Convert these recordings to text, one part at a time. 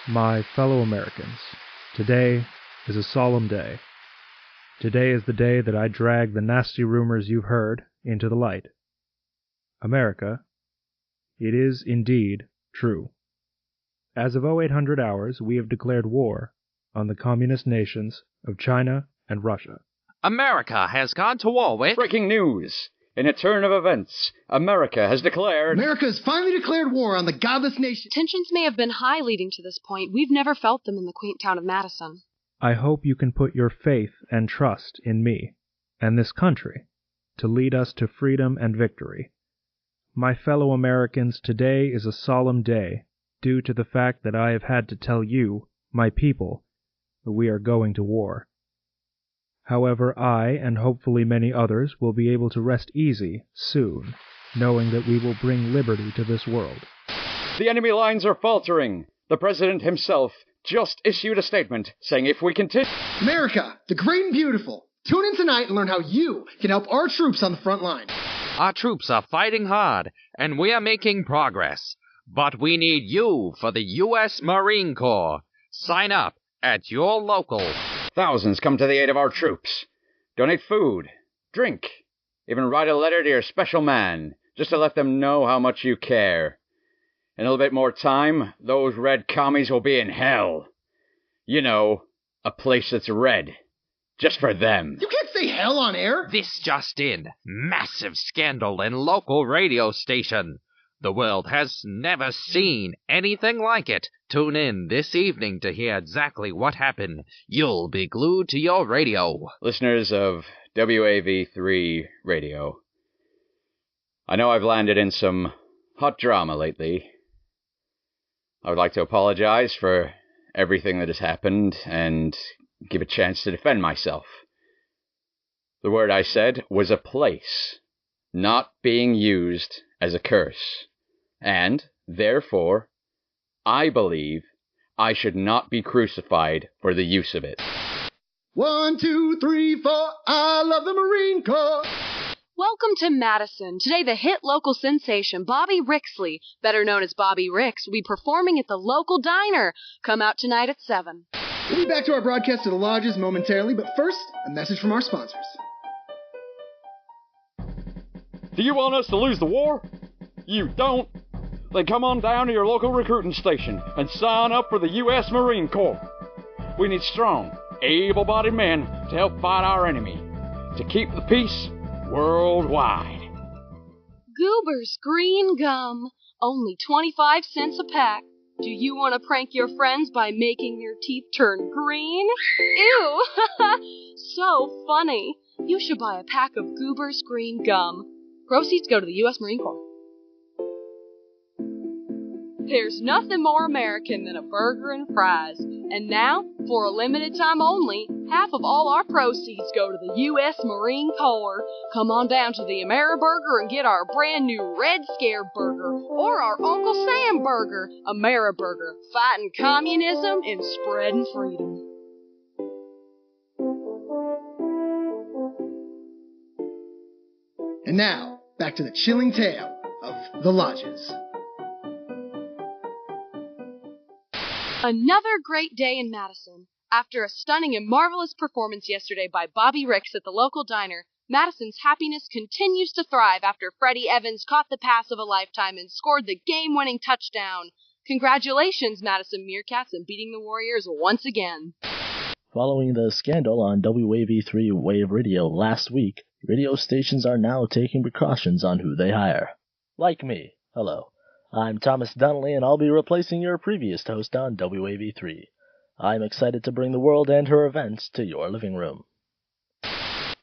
My fellow Americans, today is a solemn day. Today is the day that I drag the nasty rumors you've heard into the light. America, it is indeed true. As of 0800 hours, we have declared war on the communist nations of China and Russia. America has gone to war with... Breaking news! In a turn of events, America has declared... America has finally declared war on the godless nation. Tensions may have been high leading to this point. We've never felt them in the quaint town of Madison. I hope you can put your faith and trust in me and this country to lead us to freedom and victory. My fellow Americans, today is a solemn day due to the fact that I have had to tell you, my people, that we are going to war. However, I, and hopefully many others, will be able to rest easy soon, knowing that we will bring liberty to this world. The enemy lines are faltering. The President himself just issued a statement saying if we continue... America, the great and beautiful. Tune in tonight and learn how you can help our troops on the front line. Our troops are fighting hard, and we are making progress. But we need you for the U.S. Marine Corps. Sign up at your local... Thousands come to the aid of our troops. Donate food, drink, even write a letter to your special man, just to let them know how much you care. In a little bit more time, those red commies will be in hell. You know, a place that's red. Just for them. You can't say hell on air. This just in. Massive scandal in local radio station. The world has never seen anything like it. Tune in this evening to hear exactly what happened. You'll be glued to your radio. Listeners of WAV3 Radio, I know I've landed in some hot drama lately. I would like to apologize for everything that has happened and give a chance to defend myself. The word I said was a place, not being used as a curse. And, therefore, I believe I should not be crucified for the use of it. 1, 2, 3, 4, I love the Marine Corps. Welcome to Madison. Today, the hit local sensation, Bobby Rixley, better known as Bobby Rix, will be performing at the local diner. Come out tonight at 7. We'll be back to our broadcast to the lodges momentarily, but first, a message from our sponsors. Do you want us to lose the war? You don't? Then come on down to your local recruiting station and sign up for the U.S. Marine Corps. We need strong, able-bodied men to help fight our enemy, to keep the peace worldwide. Goober's Green Gum, only 25 cents a pack. Do you want to prank your friends by making their teeth turn green? Ew! So funny. You should buy a pack of Goober's Green Gum. Proceeds go to the U.S. Marine Corps. There's nothing more American than a burger and fries. And now, for a limited time only, half of all our proceeds go to the U.S. Marine Corps. Come on down to the AmeriBurger and get our brand new Red Scare Burger or our Uncle Sam Burger. AmeriBurger, fighting communism and spreading freedom. And now, back to the chilling tale of the lodges. Another great day in Madison. After a stunning and marvelous performance yesterday by Bobby Rix at the local diner, Madison's happiness continues to thrive after Freddie Evans caught the pass of a lifetime and scored the game-winning touchdown. Congratulations, Madison Meerkats, on beating the Warriors once again. Following the scandal on WAV3 Wave Radio last week, radio stations are now taking precautions on who they hire. Like me. Hello. I'm Thomas Dunley, and I'll be replacing your previous host on WAV3. I'm excited to bring the world and her events to your living room.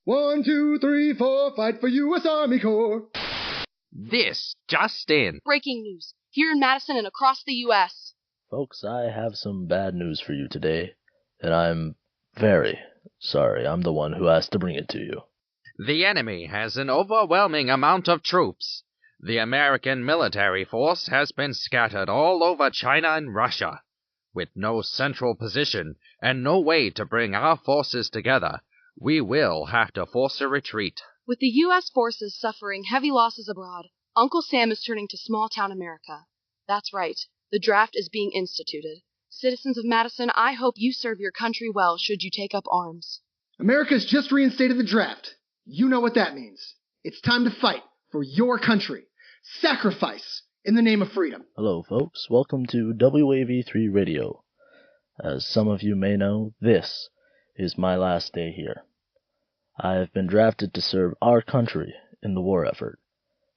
1, 2, 3, 4, fight for U.S. Army Corps. This just in. Breaking news, here in Madison and across the U.S. Folks, I have some bad news for you today, and I'm very sorry I'm the one who has to bring it to you. The enemy has an overwhelming amount of troops. The American military force has been scattered all over China and Russia. With no central position and no way to bring our forces together, we will have to force a retreat. With the U.S. forces suffering heavy losses abroad, Uncle Sam is turning to small-town America. That's right, the draft is being instituted. Citizens of Madison, I hope you serve your country well should you take up arms. America's just reinstated the draft. You know what that means. It's time to fight for your country. Sacrifice in the name of freedom. Hello, folks. Welcome to WAV3 Radio. As some of you may know, this is my last day here. I have been drafted to serve our country in the war effort,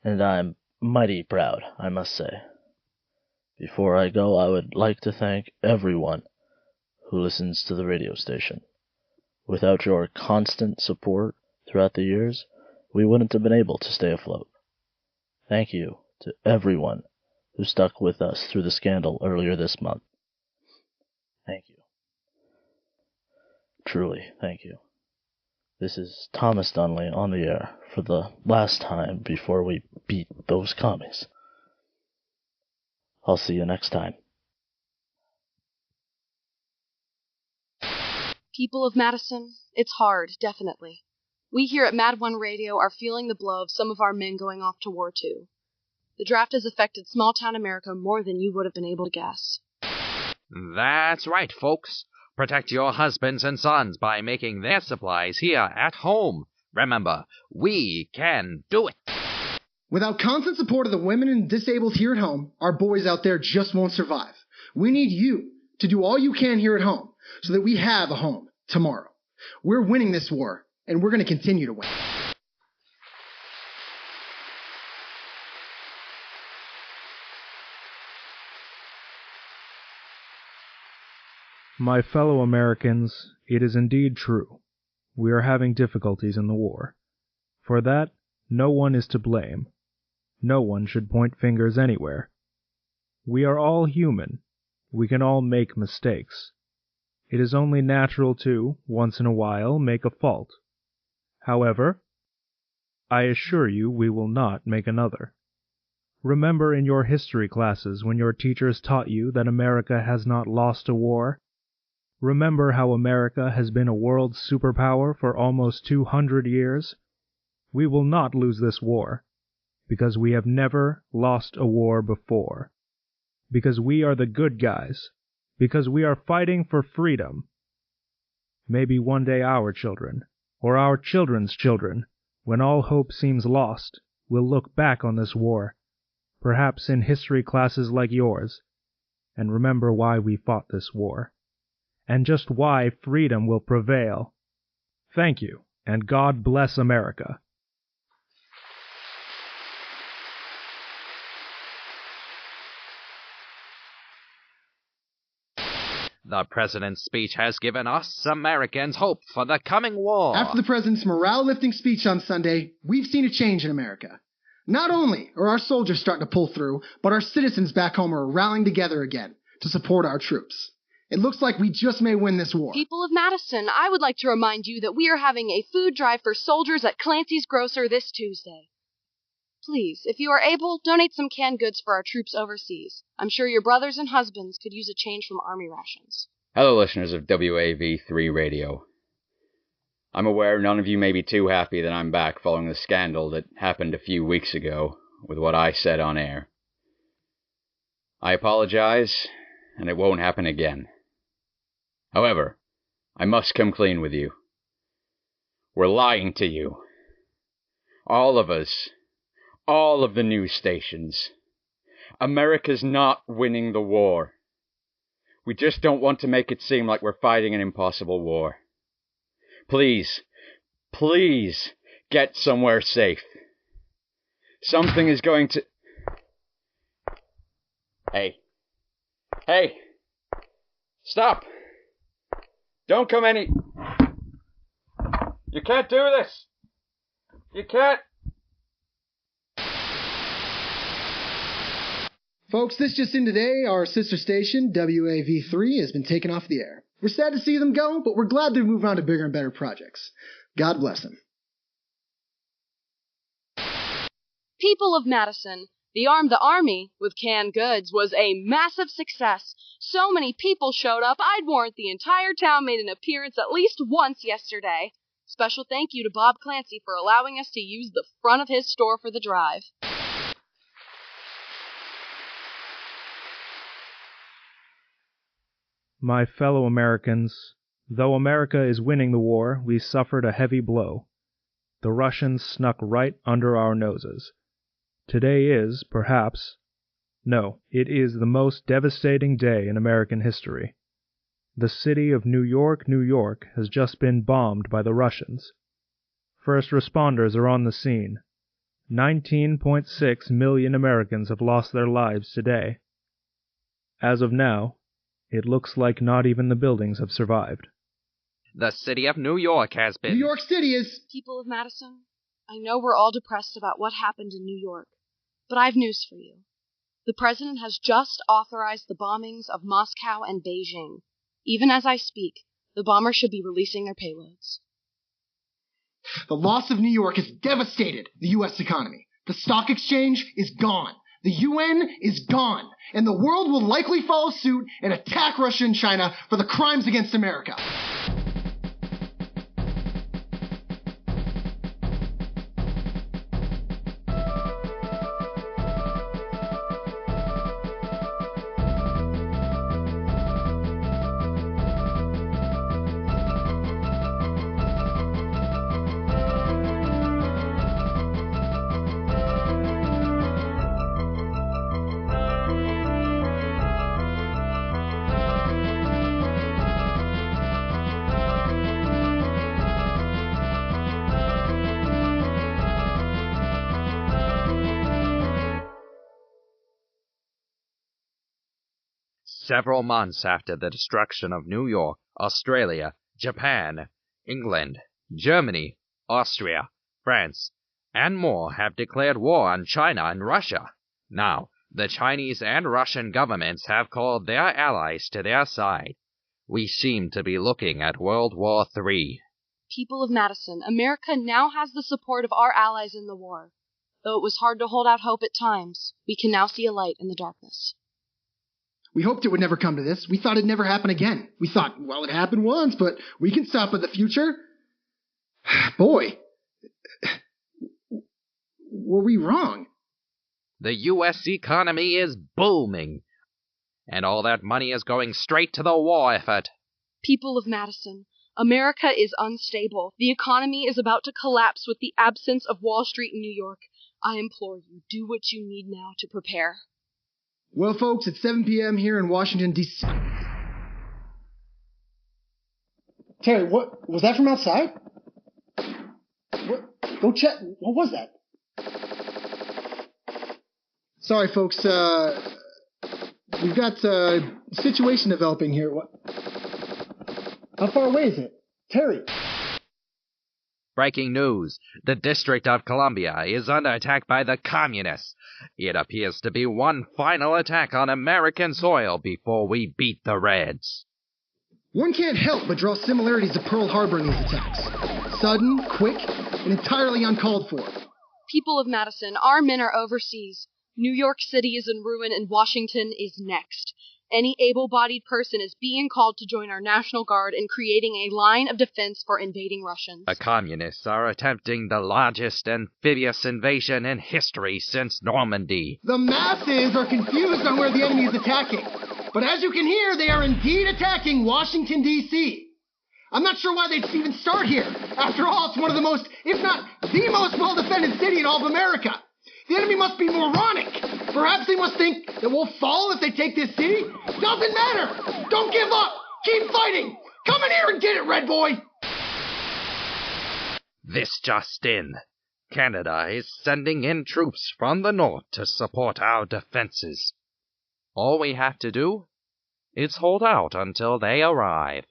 and I'm mighty proud, I must say. Before I go, I would like to thank everyone who listens to the radio station. Without your constant support throughout the years, we wouldn't have been able to stay afloat. Thank you to everyone who stuck with us through the scandal earlier this month. Thank you. Truly, thank you. This is Thomas Dunley on the air for the last time before we beat those commies. I'll see you next time. People of Madison, it's hard, definitely. We here at Mad One Radio are feeling the blow of some of our men going off to war too. The draft has affected small-town America more than you would have been able to guess. That's right, folks. Protect your husbands and sons by making their supplies here at home. Remember, we can do it. Without constant support of the women and disabled here at home, our boys out there just won't survive. We need you to do all you can here at home so that we have a home tomorrow. We're winning this war, and we're going to continue to win. My fellow Americans, it is indeed true. We are having difficulties in the war. For that, no one is to blame. No one should point fingers anywhere. We are all human. We can all make mistakes. It is only natural to, once in a while, make a fault. However, I assure you we will not make another. Remember in your history classes when your teachers taught you that America has not lost a war? Remember how America has been a world superpower for almost 200 years? We will not lose this war, because we have never lost a war before. Because we are the good guys. Because we are fighting for freedom. Maybe one day our children, or our children's children, when all hope seems lost, will look back on this war, perhaps in history classes like yours, and remember why we fought this war, and just why freedom will prevail. Thank you, and God bless America. The President's speech has given us Americans hope for the coming war. After the President's morale-lifting speech on Sunday, we've seen a change in America. Not only are our soldiers starting to pull through, but our citizens back home are rallying together again to support our troops. It looks like we just may win this war. People of Madison, I would like to remind you that we are having a food drive for soldiers at Clancy's Grocer this Tuesday. Please, if you are able, donate some canned goods for our troops overseas. I'm sure your brothers and husbands could use a change from army rations. Hello, listeners of WAV3 Radio. I'm aware none of you may be too happy that I'm back following the scandal that happened a few weeks ago with what I said on air. I apologize, and it won't happen again. However, I must come clean with you. We're lying to you. All of us. All of the news stations. America's not winning the war. We just don't want to make it seem like we're fighting an impossible war. Please, please get somewhere safe. Something is going to... Hey. Stop. Don't come any... You can't do this. You can't... Folks, this just in today, our sister station, WAV3, has been taken off the air. We're sad to see them go, but we're glad they're moving on to bigger and better projects. God bless them. People of Madison, the Arm the Army with canned goods was a massive success. So many people showed up, I'd warrant the entire town made an appearance at least once yesterday. Special thank you to Bob Clancy for allowing us to use the front of his store for the drive. My fellow Americans, though America is winning the war, we suffered a heavy blow. The Russians snuck right under our noses. Today is, perhaps, no, it is the most devastating day in American history. The city of New York, New York, has just been bombed by the Russians. First responders are on the scene. 19.6 million Americans have lost their lives today. As of now, it looks like not even the buildings have survived. The city of New York has been... New York City is... People of Madison, I know we're all depressed about what happened in New York, but I've news for you. The president has just authorized the bombings of Moscow and Beijing. Even as I speak, the bombers should be releasing their payloads. The loss of New York has devastated the U.S. economy. The stock exchange is gone. The UN is gone. And the world will likely follow suit and attack Russia and China for the crimes against America. Several months after the destruction of New York, Australia, Japan, England, Germany, Austria, France, and more have declared war on China and Russia. Now, the Chinese and Russian governments have called their allies to their side. We seem to be looking at World War III. People of Madison, America now has the support of our allies in the war. Though it was hard to hold out hope at times, we can now see a light in the darkness. We hoped it would never come to this. We thought it'd never happen again. We thought, well, it happened once, but we can stop it in the future. Boy, were we wrong? The U.S. economy is booming, and all that money is going straight to the war effort. People of Madison, America is unstable. The economy is about to collapse with the absence of Wall Street in New York. I implore you, do what you need now to prepare. Well, folks, it's 7 p.m. here in Washington, D.C. Terry, what was that from outside? What? Go check. What was that? Sorry, folks. We've got a situation developing here. What? How far away is it? Terry. Breaking news. The District of Columbia is under attack by the Communists. It appears to be one final attack on American soil before we beat the Reds. One can't help but draw similarities to Pearl Harbor in these attacks. Sudden, quick, and entirely uncalled for. People of Madison, our men are overseas. New York City is in ruin and Washington is next. Any able-bodied person is being called to join our National Guard in creating a line of defense for invading Russians. The Communists are attempting the largest amphibious invasion in history since Normandy. The masses are confused on where the enemy is attacking. But as you can hear, they are indeed attacking Washington, D.C. I'm not sure why they'd even start here. After all, it's one of the most, if not the most well-defended city in all of America. The enemy must be moronic. Perhaps they must think that we'll fall if they take this city. Doesn't matter. Don't give up. Keep fighting. Come in here and get it, Red Boy. This just in. Canada is sending in troops from the north to support our defenses. All we have to do is hold out until they arrive.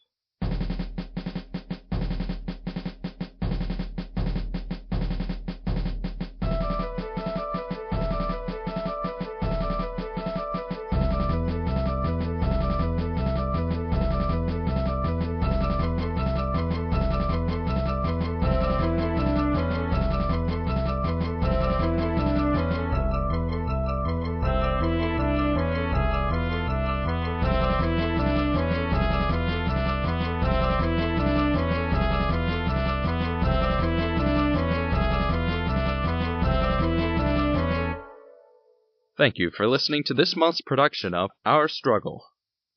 Thank you for listening to this month's production of Our Struggle.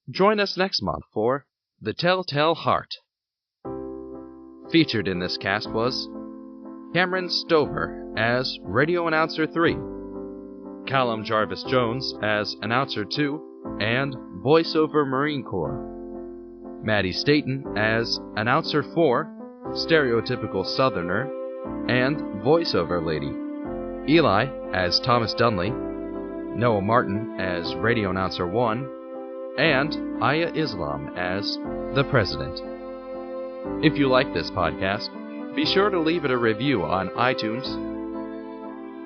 Join us next month for The Telltale Heart. Featured in this cast was Kameron Stover as Radio Announcer 3, Callum Jarvis-Jones as Announcer 2 and Voiceover Marine Corps, Madi Staten as Announcer 4, Stereotypical Southerner, and Voiceover Lady, Eli as Thomas Dunley, Noah Martin as Radio Announcer 1, and Aiya Islam as the President. If you like this podcast, be sure to leave it a review on iTunes.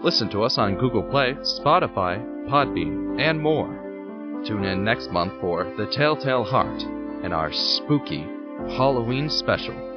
Listen to us on Google Play, Spotify, Podbean, and more. Tune in next month for The Telltale Heart and our spooky Halloween special.